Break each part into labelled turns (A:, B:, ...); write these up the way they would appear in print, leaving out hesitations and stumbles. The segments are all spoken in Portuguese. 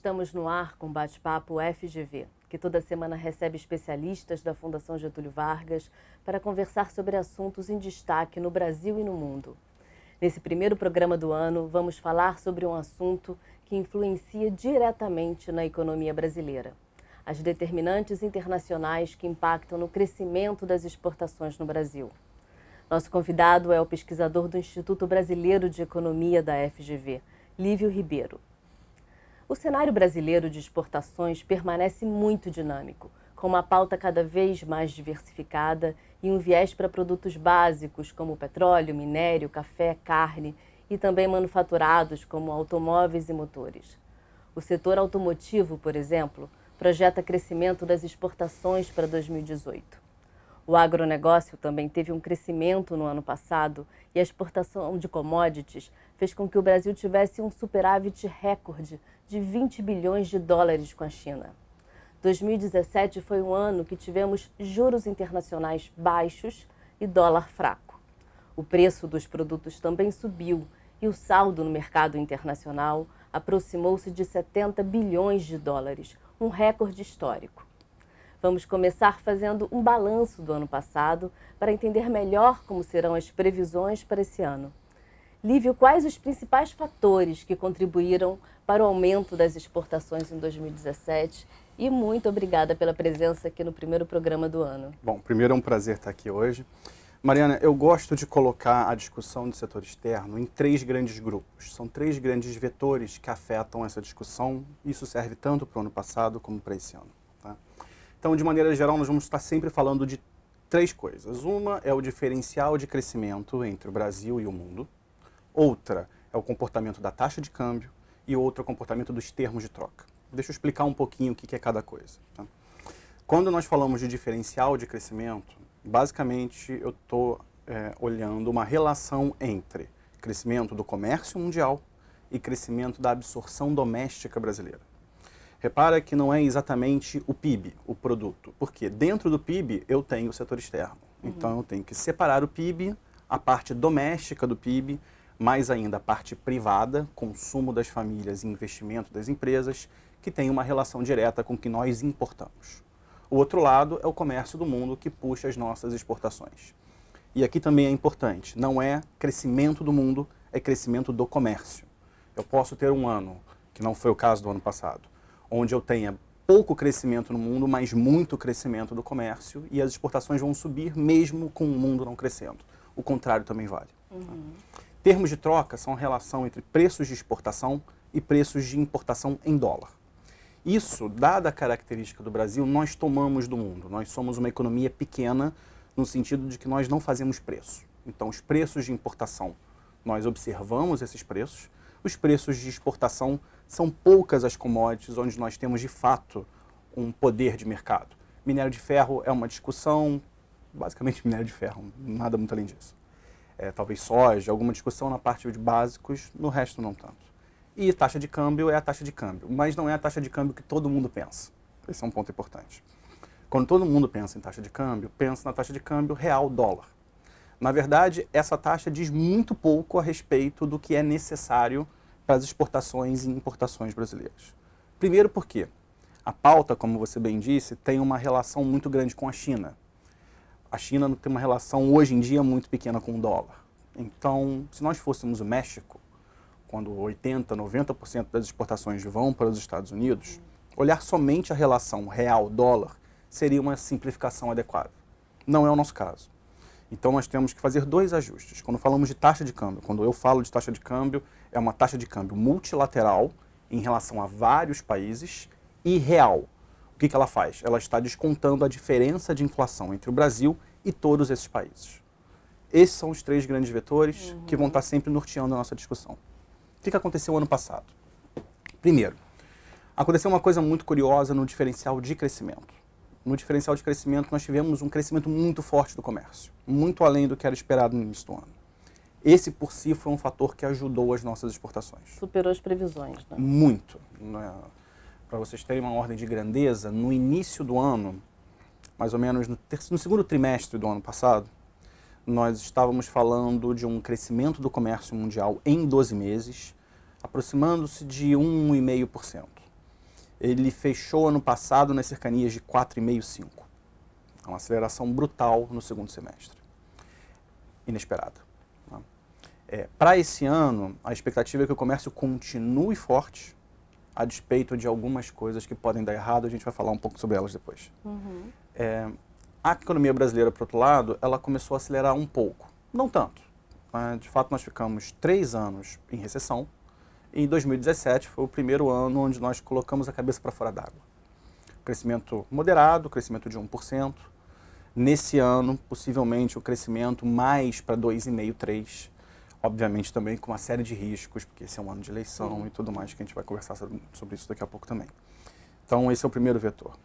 A: Estamos no ar com o bate-papo FGV, que toda semana recebe especialistas da Fundação Getúlio Vargas para conversar sobre assuntos em destaque no Brasil e no mundo. Nesse primeiro programa do ano, vamos falar sobre um assunto que influencia diretamente na economia brasileira: as determinantes internacionais que impactam no crescimento das exportações no Brasil. Nosso convidado é o pesquisador do Instituto Brasileiro de Economia da FGV, Lívio Ribeiro. O cenário brasileiro de exportações permanece muito dinâmico, com uma pauta cada vez mais diversificada e um viés para produtos básicos como petróleo, minério, café, carne e também manufaturados como automóveis e motores. O setor automotivo, por exemplo, projeta crescimento das exportações para 2018. O agronegócio também teve um crescimento no ano passado e a exportação de commodities fez com que o Brasil tivesse um superávit recorde de 20 bilhões de dólares com a China. 2017 foi um ano que tivemos juros internacionais baixos e dólar fraco. O preço dos produtos também subiu e o saldo no mercado internacional aproximou-se de 70 bilhões de dólares, um recorde histórico. Vamos começar fazendo um balanço do ano passado para entender melhor como serão as previsões para esse ano. Lívio, quais os principais fatores que contribuíram para o aumento das exportações em 2017? E muito obrigada pela presença aqui no primeiro programa do ano.
B: Bom, primeiro é um prazer estar aqui hoje. Mariana, eu gosto de colocar a discussão do setor externo em três grandes grupos. São três grandes vetores que afetam essa discussão. Isso serve tanto para o ano passado como para esse ano. Tá? Então, de maneira geral, nós vamos estar sempre falando de três coisas. Uma é o diferencial de crescimento entre o Brasil e o mundo. Outra é o comportamento da taxa de câmbio e outra é o comportamento dos termos de troca. Deixa eu explicar um pouquinho o que é cada coisa. Tá? Quando nós falamos de diferencial de crescimento, basicamente eu estou olhando uma relação entre crescimento do comércio mundial e crescimento da absorção doméstica brasileira. Repara que não é exatamente o PIB, o produto, porque dentro do PIB eu tenho o setor externo. Então eu tenho que separar o PIB, a parte doméstica do PIB, mais ainda a parte privada, consumo das famílias e investimento das empresas, que tem uma relação direta com o que nós importamos. O outro lado é o comércio do mundo, que puxa as nossas exportações. E aqui também é importante, não é crescimento do mundo, é crescimento do comércio. Eu posso ter um ano, que não foi o caso do ano passado, onde eu tenha pouco crescimento no mundo, mas muito crescimento do comércio, e as exportações vão subir mesmo com o mundo não crescendo. O contrário também vale. Termos de troca são a relação entre preços de exportação e preços de importação em dólar. Isso, dada a característica do Brasil, nós tomamos do mundo. Nós somos uma economia pequena no sentido de que nós não fazemos preço. Então, os preços de importação, nós observamos esses preços. Os preços de exportação são poucas as commodities onde nós temos, de fato, um poder de mercado. Minério de ferro é uma discussão, basicamente minério de ferro, nada muito além disso. Talvez soja, alguma discussão na parte de básicos, no resto não tanto. E taxa de câmbio é a taxa de câmbio, mas não é a taxa de câmbio que todo mundo pensa. Esse é um ponto importante. Quando todo mundo pensa em taxa de câmbio, pensa na taxa de câmbio real-dólar. Na verdade, essa taxa diz muito pouco a respeito do que é necessário para as exportações e importações brasileiras. Primeiro porque a pauta, como você bem disse, tem uma relação muito grande com a China. A China tem uma relação, hoje em dia, muito pequena com o dólar. Então, se nós fôssemos o México, quando 80%, 90% das exportações vão para os Estados Unidos, olhar somente a relação real-dólar seria uma simplificação adequada. Não é o nosso caso. Então, nós temos que fazer dois ajustes. Quando falamos de taxa de câmbio, quando eu falo de taxa de câmbio, é uma taxa de câmbio multilateral em relação a vários países e real. O que ela faz? Ela está descontando a diferença de inflação entre o Brasil e todos esses países. Esses são os três grandes vetores que vão estar sempre norteando a nossa discussão. O que aconteceu ano passado? Primeiro, aconteceu uma coisa muito curiosa no diferencial de crescimento. No diferencial de crescimento, nós tivemos um crescimento muito forte do comércio, muito além do que era esperado no início do ano. Esse, por si, foi um fator que ajudou as nossas exportações.
A: Superou as previsões, né?
B: Muito. Para vocês terem uma ordem de grandeza, no início do ano, mais ou menos no segundo trimestre do ano passado, nós estávamos falando de um crescimento do comércio mundial em 12 meses, aproximando-se de 1,5%. ele fechou ano passado nas cercanias de 4,5, 5. É uma aceleração brutal no segundo semestre. Inesperada. Para esse ano, a expectativa é que o comércio continue forte, a despeito de algumas coisas que podem dar errado. A gente vai falar um pouco sobre elas depois. A economia brasileira, por outro lado, ela começou a acelerar um pouco. Não tanto. De fato, nós ficamos 3 anos em recessão. E em 2017 foi o primeiro ano onde nós colocamos a cabeça para fora d'água. Crescimento moderado, crescimento de 1%. Nesse ano, possivelmente, o crescimento mais para 2,5%, 3%. Obviamente também com uma série de riscos, porque esse é um ano de eleição e tudo mais, que a gente vai conversar sobre isso daqui a pouco também. Então, esse é o primeiro vetor.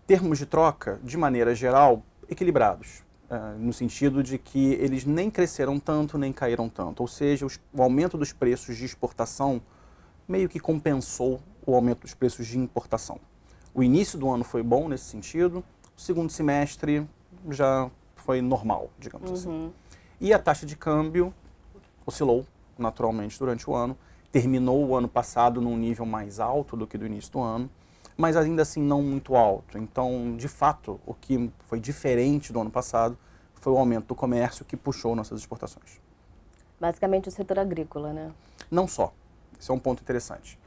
B: Termos de troca, de maneira geral, equilibrados, no sentido de que eles nem cresceram tanto, nem caíram tanto. Ou seja, o aumento dos preços de exportação meio que compensou o aumento dos preços de importação. O início do ano foi bom nesse sentido, o segundo semestre já foi normal, digamos assim. E a taxa de câmbio oscilou naturalmente durante o ano, terminou o ano passado num nível mais alto do que do início do ano, mas ainda assim não muito alto. Então, de fato, o que foi diferente do ano passado foi o aumento do comércio que puxou nossas exportações.
A: Basicamente o setor agrícola, né?
B: Não só. Esse é um ponto interessante.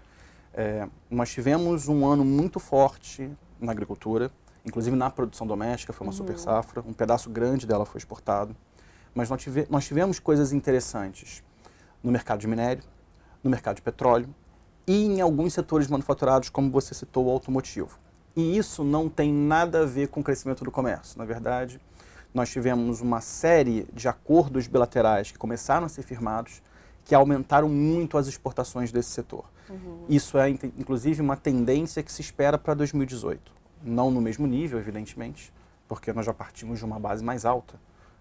B: Nós tivemos um ano muito forte na agricultura, inclusive na produção doméstica, foi uma super safra, um pedaço grande dela foi exportado. Mas nós tivemos coisas interessantes no mercado de minério, no mercado de petróleo e em alguns setores manufaturados, como você citou, o automotivo. E isso não tem nada a ver com o crescimento do comércio. Na verdade, nós tivemos uma série de acordos bilaterais que começaram a ser firmados, que aumentaram muito as exportações desse setor. Isso é, inclusive, uma tendência que se espera para 2018. Não no mesmo nível, evidentemente, porque nós já partimos de uma base mais alta,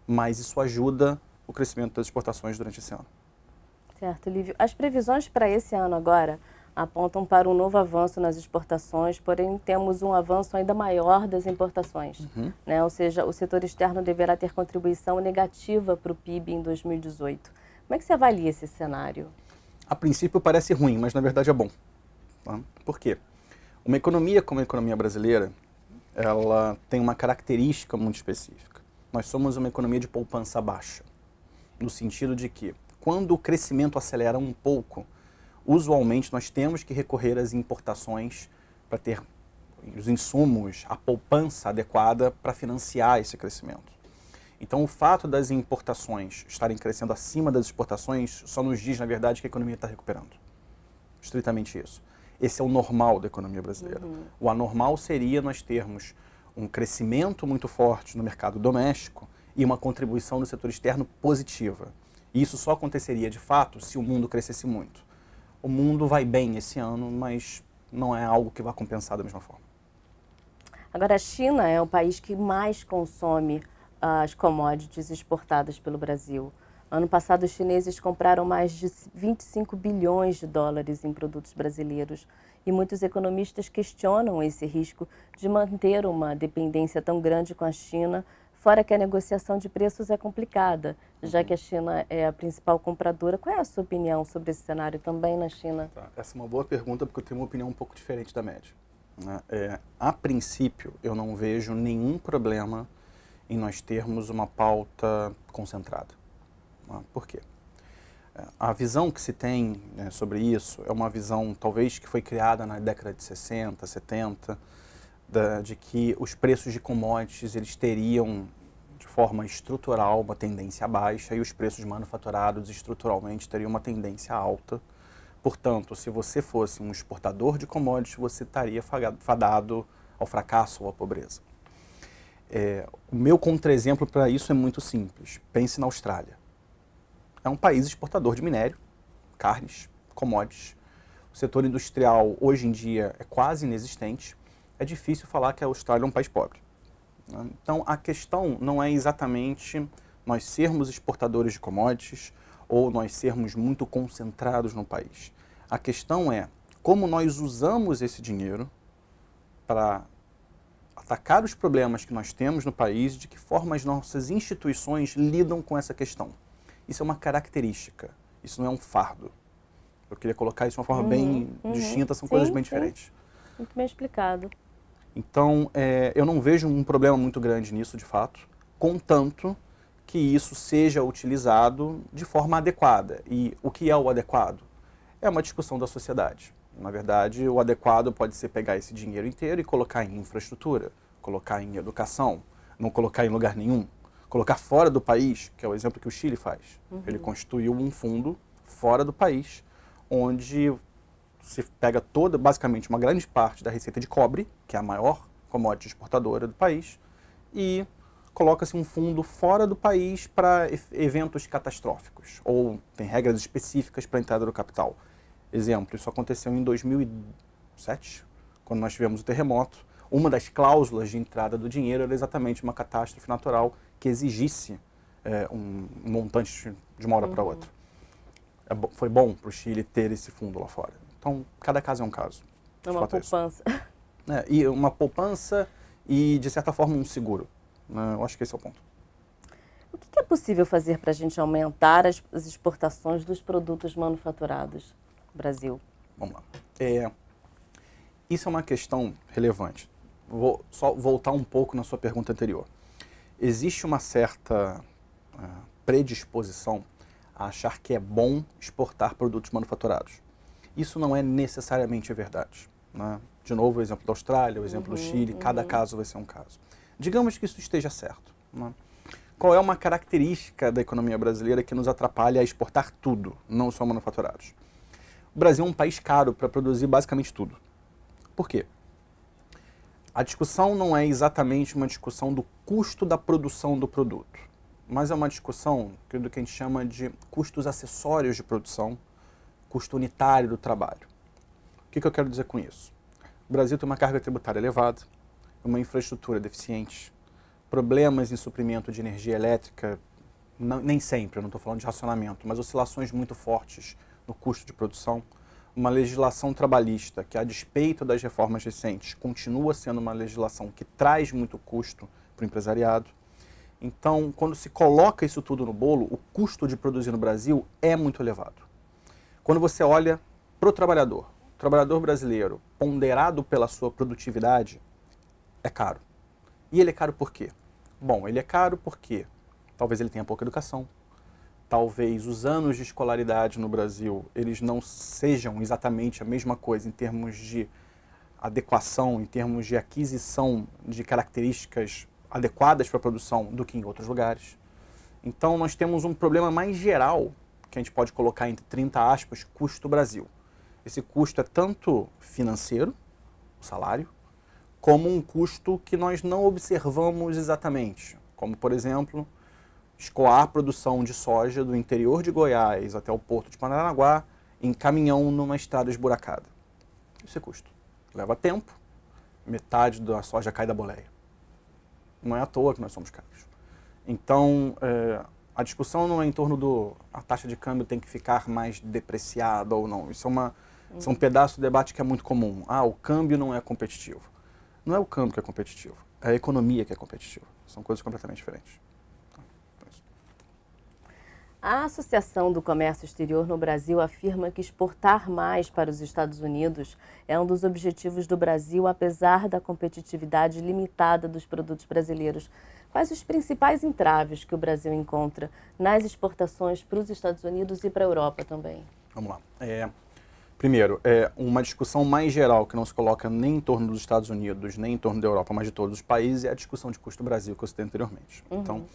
B: mas isso ajuda o crescimento das exportações durante esse ano.
A: Certo, Lívio. As previsões para esse ano agora apontam para um novo avanço nas exportações, porém temos um avanço ainda maior das importações. Né? Ou seja, o setor externo deverá ter contribuição negativa para o PIB em 2018. Como é que você avalia esse cenário?
B: A princípio parece ruim, mas na verdade é bom. Tá? Por quê? Uma economia como a economia brasileira, ela tem uma característica muito específica. Nós somos uma economia de poupança baixa, no sentido de que, quando o crescimento acelera um pouco, usualmente nós temos que recorrer às importações para ter os insumos, a poupança adequada para financiar esse crescimento. Então, o fato das importações estarem crescendo acima das exportações só nos diz, na verdade, que a economia está recuperando. Estritamente isso. Esse é o normal da economia brasileira. O anormal seria nós termos um crescimento muito forte no mercado doméstico e uma contribuição do setor externo positiva. E isso só aconteceria, de fato, se o mundo crescesse muito. O mundo vai bem esse ano, mas não é algo que vai compensar da mesma forma.
A: Agora, a China é o país que mais consome as commodities exportadas pelo Brasil. Ano passado, os chineses compraram mais de 25 bilhões de dólares em produtos brasileiros e muitos economistas questionam esse risco de manter uma dependência tão grande com a China, fora que a negociação de preços é complicada, já que a China é a principal compradora. Qual é a sua opinião sobre esse cenário também na China?
B: Essa é uma boa pergunta, porque eu tenho uma opinião um pouco diferente da média. A princípio, eu não vejo nenhum problema em nós termos uma pauta concentrada. Por quê? A visão que se tem sobre isso é uma visão, talvez, que foi criada na década de 60, 70, de que os preços de commodities eles teriam, de forma estrutural, uma tendência baixa e os preços manufaturados, estruturalmente, teriam uma tendência alta. Portanto, se você fosse um exportador de commodities, você estaria fadado ao fracasso ou à pobreza. O meu contra-exemplo para isso é muito simples. Pense na Austrália. É um país exportador de minério, carnes, commodities. O setor industrial, hoje em dia, é quase inexistente. É difícil falar que a Austrália é um país pobre. Então, a questão não é exatamente nós sermos exportadores de commodities ou nós sermos muito concentrados no país. A questão é como nós usamos esse dinheiro para atacar os problemas que nós temos no país e de que forma as nossas instituições lidam com essa questão. Isso é uma característica, isso não é um fardo. Eu queria colocar isso de uma forma bem distinta, são coisas bem diferentes.
A: Muito bem explicado.
B: Então, eu não vejo um problema muito grande nisso, de fato, contanto que isso seja utilizado de forma adequada. E o que é o adequado? É uma discussão da sociedade. Na verdade, o adequado pode ser pegar esse dinheiro inteiro e colocar em infraestrutura, colocar em educação, não colocar em lugar nenhum, colocar fora do país, que é o exemplo que o Chile faz. Ele constituiu um fundo fora do país, onde se pega basicamente uma grande parte da receita de cobre, que é a maior commodity exportadora do país, e coloca-se um fundo fora do país para eventos catastróficos, ou tem regras específicas para a entrada do capital. Exemplo, isso aconteceu em 2007, quando nós tivemos o terremoto. Uma das cláusulas de entrada do dinheiro era exatamente uma catástrofe natural que exigisse um montante de uma hora para outra. Foi bom para o Chile ter esse fundo lá fora. Então, cada caso é um caso.
A: É uma poupança.
B: E uma poupança e, de certa forma, um seguro. Eu acho que esse é o ponto.
A: O que é possível fazer para a gente aumentar as exportações dos produtos manufaturados no Brasil?
B: Vamos lá. Isso é uma questão relevante. Vou só voltar um pouco na sua pergunta anterior. Existe uma certa predisposição a achar que é bom exportar produtos manufaturados. Isso não é necessariamente verdade, né? De novo, o exemplo da Austrália, o exemplo do Chile, cada caso vai ser um caso. Digamos que isso esteja certo, né? Qual é uma característica da economia brasileira que nos atrapalha a exportar tudo, não só manufaturados? O Brasil é um país caro para produzir basicamente tudo. Por quê? A discussão não é exatamente uma discussão do custo da produção do produto, mas é uma discussão do que a gente chama de custos acessórios de produção, custo unitário do trabalho. O que eu quero dizer com isso? O Brasil tem uma carga tributária elevada, uma infraestrutura deficiente, problemas em suprimento de energia elétrica, nem sempre, eu não estou falando de racionamento, mas oscilações muito fortes no custo de produção, uma legislação trabalhista que, a despeito das reformas recentes, continua sendo uma legislação que traz muito custo para o empresariado. Então, quando se coloca isso tudo no bolo, o custo de produzir no Brasil é muito elevado. Quando você olha para o trabalhador brasileiro, ponderado pela sua produtividade, é caro. E ele é caro por quê? Bom, ele é caro porque talvez ele tenha pouca educação, talvez os anos de escolaridade no Brasil eles não sejam exatamente a mesma coisa em termos de adequação, em termos de aquisição de características adequadas para a produção do que em outros lugares. Então nós temos um problema mais geral, que a gente pode colocar entre 30 aspas, custo Brasil. Esse custo é tanto financeiro, o salário, como um custo que nós não observamos exatamente, como, por exemplo, escoar a produção de soja do interior de Goiás até o porto de Paranaguá em caminhão numa estrada esburacada. Isso é custo. Leva tempo, metade da soja cai da boleia. Não é à toa que nós somos caros. Então, a discussão não é em torno a taxa de câmbio tem que ficar mais depreciada ou não. Isso é um pedaço do debate que é muito comum. O câmbio não é competitivo. Não é o câmbio que é competitivo, é a economia que é competitiva. São coisas completamente diferentes.
A: A Associação do Comércio Exterior no Brasil afirma que exportar mais para os Estados Unidos é um dos objetivos do Brasil, apesar da competitividade limitada dos produtos brasileiros. Quais os principais entraves que o Brasil encontra nas exportações para os Estados Unidos e para a Europa também?
B: Vamos lá. Primeiro, uma discussão mais geral que não se coloca nem em torno dos Estados Unidos, nem em torno da Europa, mas de todos os países, é a discussão de custo Brasil, que eu citei anteriormente. Então,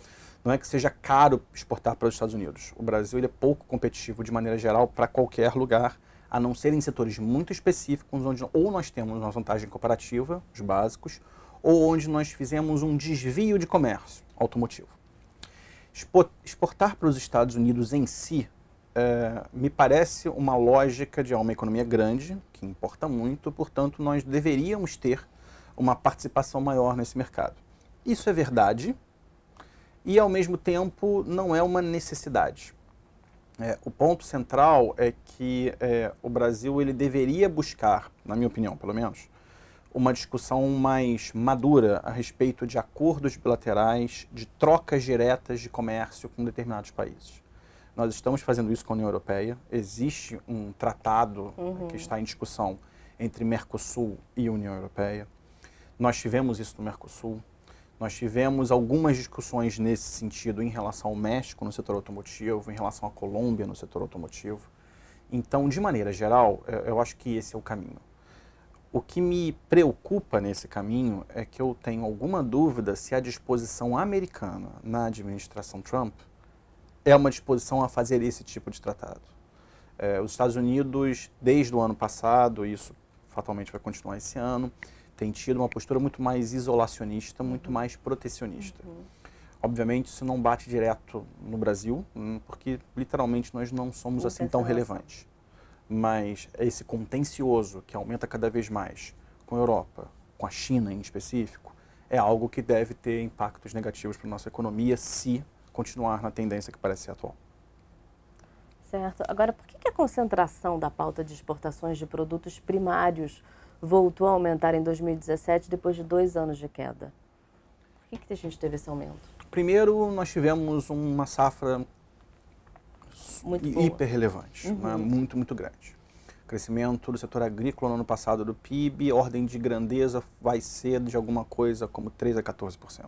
B: não é que seja caro exportar para os Estados Unidos. O Brasil ele é pouco competitivo, de maneira geral, para qualquer lugar, a não ser em setores muito específicos, onde ou nós temos uma vantagem comparativa, os básicos, ou onde nós fizemos um desvio de comércio automotivo. Exportar para os Estados Unidos em si, me parece uma lógica de uma economia grande, que importa muito, portanto, nós deveríamos ter uma participação maior nesse mercado. Isso é verdade e, ao mesmo tempo, não é uma necessidade. O ponto central é que o Brasil ele deveria buscar, na minha opinião, pelo menos, uma discussão mais madura a respeito de acordos bilaterais, de trocas diretas de comércio com determinados países. Nós estamos fazendo isso com a União Europeia. Existe um tratado que está em discussão entre Mercosul e União Europeia. Nós tivemos isso no Mercosul. Nós tivemos algumas discussões nesse sentido em relação ao México no setor automotivo, em relação à Colômbia no setor automotivo. Então, de maneira geral, eu acho que esse é o caminho. O que me preocupa nesse caminho é que eu tenho alguma dúvida se a disposição americana na administração Trump é uma disposição a fazer esse tipo de tratado. Os Estados Unidos, desde o ano passado, isso fatalmente vai continuar esse ano, tem tido uma postura muito mais isolacionista, muito mais protecionista. Obviamente, isso não bate direto no Brasil, porque literalmente nós não somos assim tão relevantes. Mas esse contencioso que aumenta cada vez mais com a Europa, com a China em específico, é algo que deve ter impactos negativos para a nossa economia se continuar na tendência que parece ser atual.
A: Certo. Agora, por que a concentração da pauta de exportações de produtos primários voltou a aumentar em 2017 depois de 2 anos de queda? Por que a gente teve esse aumento?
B: Primeiro, nós tivemos uma safra hiper relevante, né? Muito grande. O crescimento do setor agrícola no ano passado do PIB, ordem de grandeza vai ser de alguma coisa como 13% a 14%.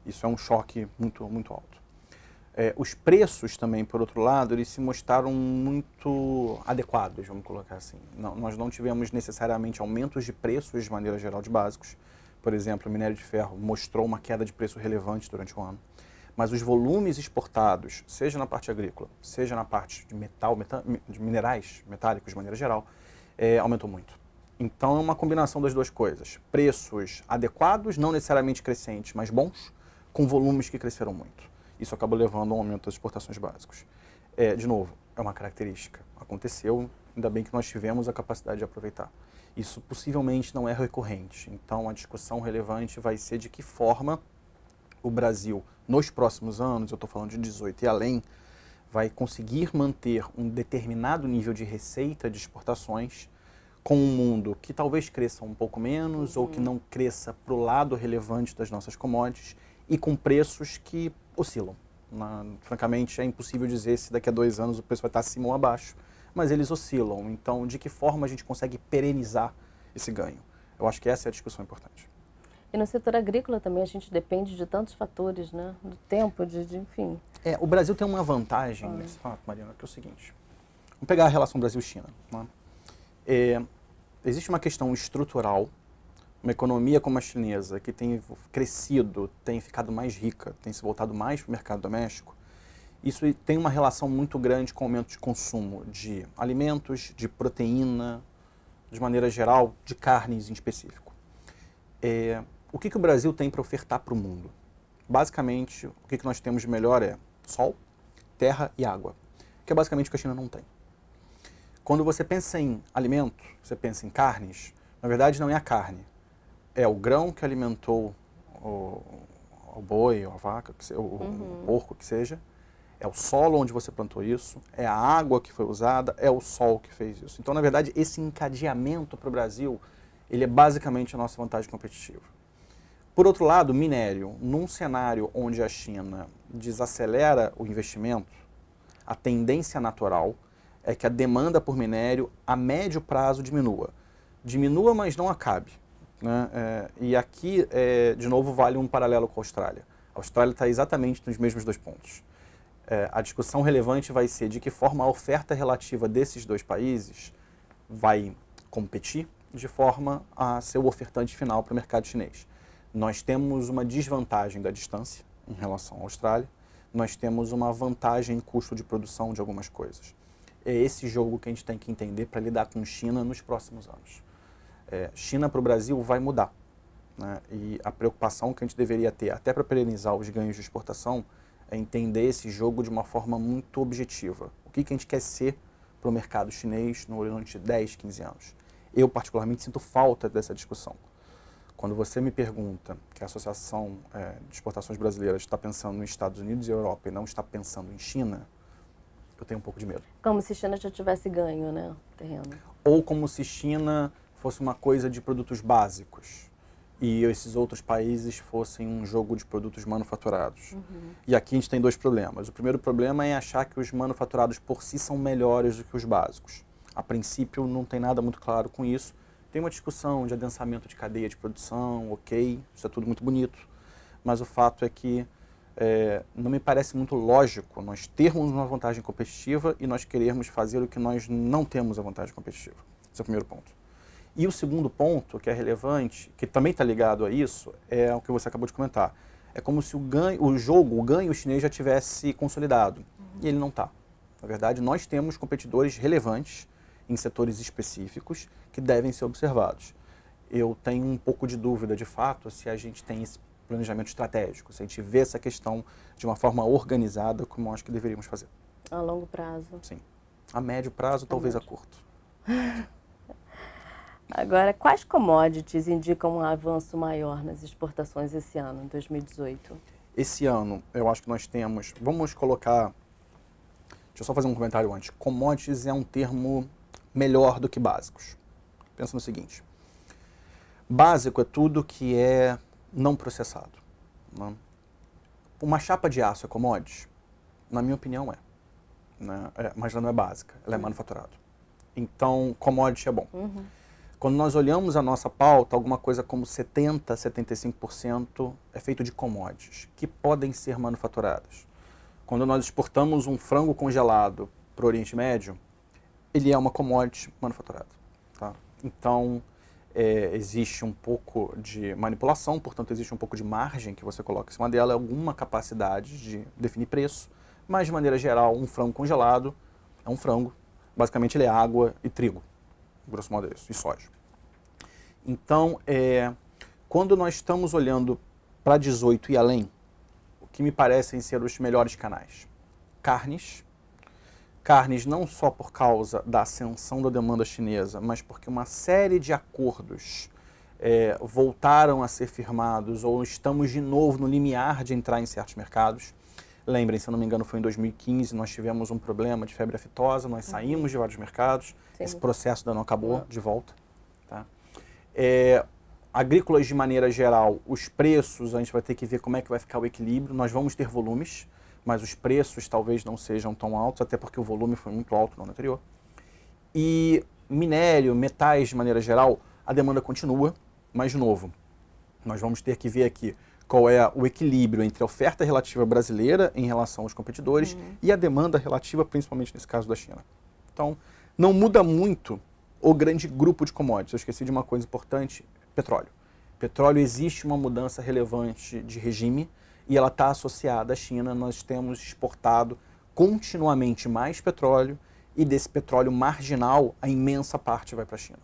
B: Isso é um choque muito alto. Os preços também, por outro lado, eles se mostraram muito adequados, vamos colocar assim. Nós não tivemos necessariamente aumentos de preços de maneira geral de básicos. Por exemplo, o minério de ferro mostrou uma queda de preço relevante durante o ano. Mas os volumes exportados, seja na parte agrícola, seja na parte de de minerais metálicos de maneira geral, aumentou muito. Então é uma combinação das duas coisas. Preços adequados, não necessariamente crescentes, mas bons, com volumes que cresceram muito. Isso acabou levando a um aumento das exportações básicas. De novo, é uma característica. Aconteceu, ainda bem que nós tivemos a capacidade de aproveitar. Isso possivelmente não é recorrente. Então a discussão relevante vai ser de que forma o Brasil, nos próximos anos, eu estou falando de 18 e além, vai conseguir manter um determinado nível de receita de exportações com um mundo que talvez cresça um pouco menos ou que não cresça para o lado relevante das nossas commodities e com preços que oscilam. Francamente, é impossível dizer se daqui a 2 anos o preço vai estar acima ou abaixo, mas eles oscilam. Então, de que forma a gente consegue perenizar esse ganho? Eu acho que essa é a discussão importante.
A: E no setor agrícola também a gente depende de tantos fatores, né? Do tempo, enfim.
B: O Brasil tem uma vantagem nesse fato, Mariana, que é o seguinte. Vamos pegar a relação Brasil-China. Né? Existe uma questão estrutural. Uma economia como a chinesa, que tem crescido, tem ficado mais rica, tem se voltado mais para o mercado doméstico, isso tem uma relação muito grande com o aumento de consumo de alimentos, de proteína, de maneira geral, de carnes em específico. O que o Brasil tem para ofertar para o mundo? Basicamente, o que nós temos de melhor é sol, terra e água, que é basicamente o que a China não tem. Quando você pensa em alimento, você pensa em carnes, na verdade não é a carne. É o grão que alimentou o boi, ou a vaca, o porco que seja. É o solo onde você plantou isso. É a água que foi usada. É o sol que fez isso. Então, na verdade, esse encadeamento para o Brasil, ele é basicamente a nossa vantagem competitiva. Por outro lado, minério. Num cenário onde a China desacelera o investimento, a tendência natural é que a demanda por minério a médio prazo diminua. Diminua, mas não acabe. Né? E aqui, de novo, vale um paralelo com a Austrália. A Austrália está exatamente nos mesmos 2 pontos. A discussão relevante vai ser de que forma a oferta relativa desses 2 países vai competir de forma a ser o ofertante final para o mercado chinês. Nós temos uma desvantagem da distância em relação à Austrália, nós temos uma vantagem em custo de produção de algumas coisas. É esse jogo que a gente tem que entender para lidar com China nos próximos anos. China para o Brasil vai mudar. Né? E a preocupação que a gente deveria ter, até para perenizar os ganhos de exportação, é entender esse jogo de uma forma muito objetiva. O que a gente quer ser para o mercado chinês no horizonte de 10, 15 anos? Eu, particularmente, sinto falta dessa discussão. Quando você me pergunta que a Associação de Exportações Brasileiras está pensando nos Estados Unidos e Europa e não está pensando em China, eu tenho um pouco de medo.
A: Como se China já tivesse ganho, né, terreno.
B: Ou como se China fosse uma coisa de produtos básicos e esses outros países fossem um jogo de produtos manufaturados. E aqui a gente tem 2 problemas. O primeiro problema é achar que os manufaturados por si são melhores do que os básicos. A princípio não tem nada muito claro com isso, Tem uma discussão de adensamento de cadeia de produção, ok, isso é tudo muito bonito, mas o fato é que não me parece muito lógico nós termos uma vantagem competitiva e nós querermos fazer o que nós não temos a vantagem competitiva. Esse é o primeiro ponto. E o segundo ponto, que é relevante, que também está ligado a isso, é o que você acabou de comentar. É como se o ganho chinês já tivesse consolidado. E ele não está. Na verdade, nós temos competidores relevantes em setores específicos que devem ser observados. Eu tenho um pouco de dúvida, de fato, se a gente tem esse planejamento estratégico, se a gente vê essa questão de uma forma organizada, como eu acho que deveríamos fazer.
A: A longo prazo.
B: Sim. A médio prazo, talvez a curto.
A: Agora, quais commodities indicam um avanço maior nas exportações esse ano, em 2018?
B: Esse ano, eu acho que nós temos... Vamos colocar... Deixa eu só fazer um comentário antes. Commodities é um termo melhor do que básicos. Pensa no seguinte. Básico é tudo que é não processado. Né? Uma chapa de aço é commodity? Na minha opinião é. Né? Mas ela não é básica, ela é manufaturada. Então, commodity é bom. Quando nós olhamos a nossa pauta, alguma coisa como 70%, 75% é feito de commodities, que podem ser manufaturadas. Quando nós exportamos um frango congelado para o Oriente Médio, ele é uma commodity manufaturada. Tá? Então, existe um pouco de manipulação, portanto, existe um pouco de margem que você coloca em cima dela, alguma capacidade de definir preço, mas, de maneira geral, um frango congelado é um frango. Basicamente, ele é água e trigo. Grosso modo é isso, e soja. Então, quando nós estamos olhando para 18 e além, o que me parecem ser os melhores canais? Carnes. Carnes não só por causa da ascensão da demanda chinesa, mas porque uma série de acordos voltaram a ser firmados ou estamos de novo no limiar de entrar em certos mercados. Lembrem, se eu não me engano, foi em 2015, nós tivemos um problema de febre aftosa, nós saímos de vários mercados, sim. Esse processo ainda não acabou de volta. Tá? Agrícolas, de maneira geral, os preços, a gente vai ter que ver como é que vai ficar o equilíbrio, nós vamos ter volumes, mas os preços talvez não sejam tão altos, até porque o volume foi muito alto no ano anterior. E minério, metais, de maneira geral, a demanda continua, mas, de novo, nós vamos ter que ver aqui qual é o equilíbrio entre a oferta relativa brasileira em relação aos competidores e a demanda relativa, principalmente nesse caso da China. Então, não muda muito o grande grupo de commodities. Eu esqueci de uma coisa importante, petróleo. Petróleo, existe uma mudança relevante de regime e ela está associada à China. Nós temos exportado continuamente mais petróleo e desse petróleo marginal, a imensa parte vai para a China.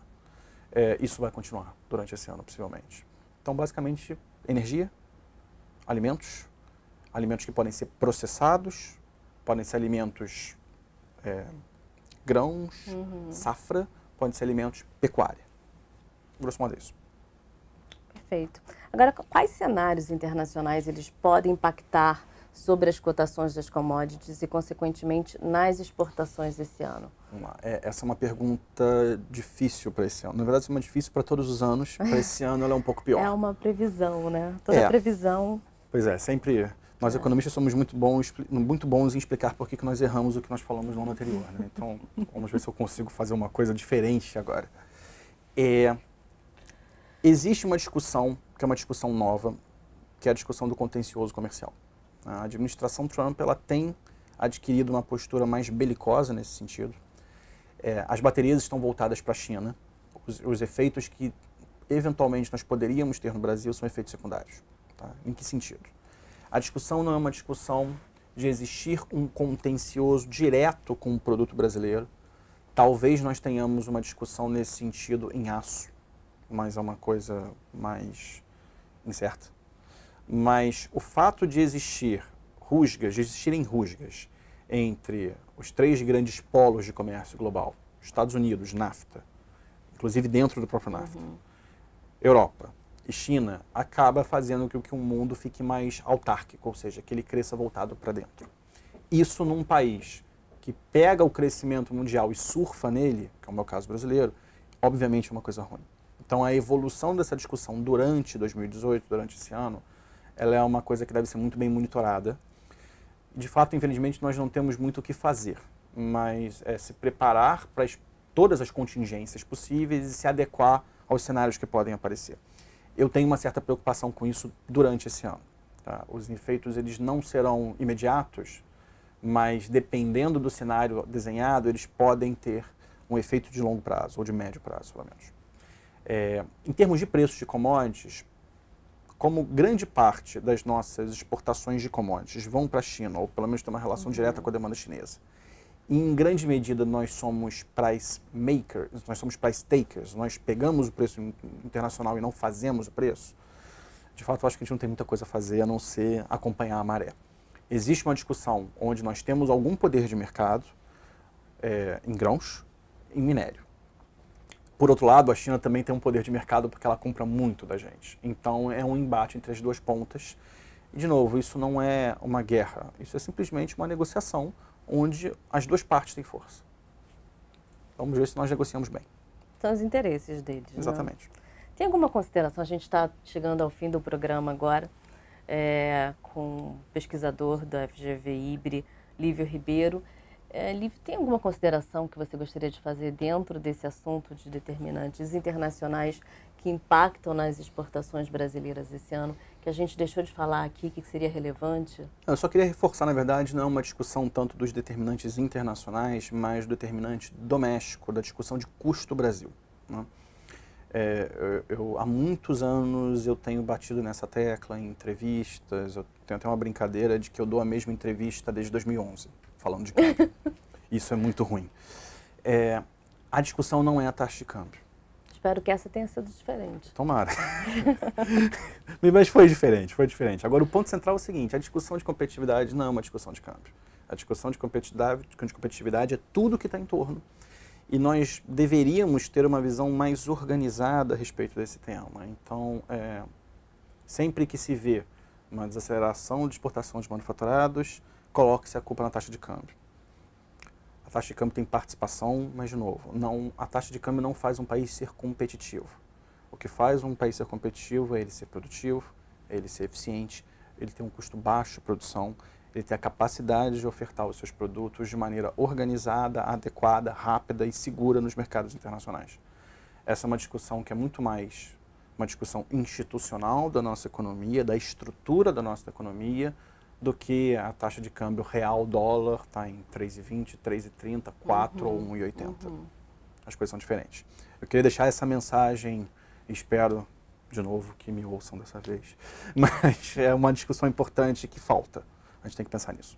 B: Isso vai continuar durante esse ano, possivelmente. Então, basicamente, energia, alimentos que podem ser processados, podem ser alimentos grãos, safra, podem ser alimentos pecuária. Grosso modo é isso.
A: Perfeito. Agora, quais cenários internacionais eles podem impactar sobre as cotações das commodities e, consequentemente, nas exportações desse ano?
B: Vamos lá. Essa é uma pergunta difícil para esse ano. Na verdade, é uma difícil para todos os anos. Para esse ano, ela é um pouco pior.
A: É uma previsão, né? Toda previsão...
B: Pois é, sempre... Nós economistas somos muito bons em explicar por que nós erramos o que nós falamos no ano anterior. Né? Então, vamos ver se eu consigo fazer uma coisa diferente agora. Existe uma discussão, que é uma discussão nova, que é a discussão do contencioso comercial. A administração Trump ela tem adquirido uma postura mais belicosa nesse sentido. As baterias estão voltadas para a China. Os efeitos que, eventualmente, nós poderíamos ter no Brasil são efeitos secundários. Tá? Em que sentido? A discussão não é uma discussão de existir um contencioso direto com o produto brasileiro. Talvez nós tenhamos uma discussão nesse sentido em aço, mas é uma coisa mais incerta. Mas o fato de existirem rusgas entre os três grandes polos de comércio global, Estados Unidos, NAFTA, inclusive dentro do próprio NAFTA, Europa e China, acaba fazendo com que o mundo fique mais autárquico, ou seja, que ele cresça voltado para dentro. Isso num país que pega o crescimento mundial e surfa nele, que é o meu caso brasileiro, obviamente é uma coisa ruim. Então a evolução dessa discussão durante 2018, durante esse ano, ela é uma coisa que deve ser muito bem monitorada. De fato, infelizmente, nós não temos muito o que fazer, mas se preparar para todas as contingências possíveis e se adequar aos cenários que podem aparecer. Eu tenho uma certa preocupação com isso durante esse ano. Tá? Os efeitos eles não serão imediatos, mas dependendo do cenário desenhado, eles podem ter um efeito de longo prazo, ou de médio prazo, pelo menos. Em termos de preços de commodities, como grande parte das nossas exportações de commodities vão para a China, ou pelo menos tem uma relação direta com a demanda chinesa, e em grande medida nós somos price makers, nós somos price takers, nós pegamos o preço internacional e não fazemos o preço, de fato eu acho que a gente não tem muita coisa a fazer a não ser acompanhar a maré. Existe uma discussão onde nós temos algum poder de mercado em grãos, em minério. Por outro lado, a China também tem um poder de mercado porque ela compra muito da gente. Então é um embate entre as duas pontas. E, de novo, isso não é uma guerra, isso é simplesmente uma negociação onde as duas partes têm força. Vamos ver se nós negociamos bem.
A: São os interesses deles.
B: Exatamente.
A: Né? Tem alguma consideração? A gente está chegando ao fim do programa agora, com o pesquisador da FGV IBRE, Lívio Ribeiro. Lívio, tem alguma consideração que você gostaria de fazer dentro desse assunto de determinantes internacionais que impactam nas exportações brasileiras esse ano, que a gente deixou de falar aqui, que seria relevante?
B: Eu só queria reforçar, na verdade, não é uma discussão tanto dos determinantes internacionais, mas do determinante doméstico, da discussão de custo Brasil. Né? Há muitos anos eu tenho batido nessa tecla em entrevistas, eu tenho até uma brincadeira de que eu dou a mesma entrevista desde 2011, falando de câmbio. Isso é muito ruim. A discussão não é a taxa de câmbio.
A: Espero que essa tenha sido diferente.
B: Tomara. Mas foi diferente, foi diferente. Agora, o ponto central é o seguinte, a discussão de competitividade não é uma discussão de câmbio. A discussão de competitividade é tudo que está em torno. E nós deveríamos ter uma visão mais organizada a respeito desse tema. Então, sempre que se vê uma desaceleração de exportação de manufaturados, coloque-se a culpa na taxa de câmbio. A taxa de câmbio tem participação, mas, de novo, a taxa de câmbio não faz um país ser competitivo. O que faz um país ser competitivo é ele ser produtivo, é ele ser eficiente, ele ter um custo baixo de produção, ele ter a capacidade de ofertar os seus produtos de maneira organizada, adequada, rápida e segura nos mercados internacionais. Essa é uma discussão que é muito mais uma discussão institucional da nossa economia, da estrutura da nossa economia, do que a taxa de câmbio real dólar está em 3,20, 3,30, 4 ou 1,80. As coisas são diferentes. Eu queria deixar essa mensagem, espero, de novo, que me ouçam dessa vez, mas é uma discussão importante que falta. A gente tem que pensar nisso.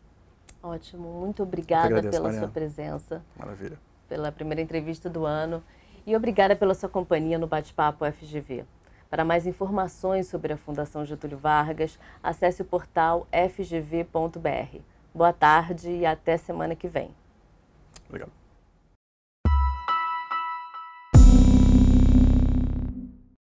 A: Ótimo. Muito obrigada
B: agradeço,
A: pela
B: Mariana.
A: sua presença.
B: Maravilha.
A: Pela primeira entrevista do ano. E obrigada pela sua companhia no Bate-Papo FGV. Para mais informações sobre a Fundação Getúlio Vargas, acesse o portal fgv.br. Boa tarde e até semana que vem.
B: Obrigado.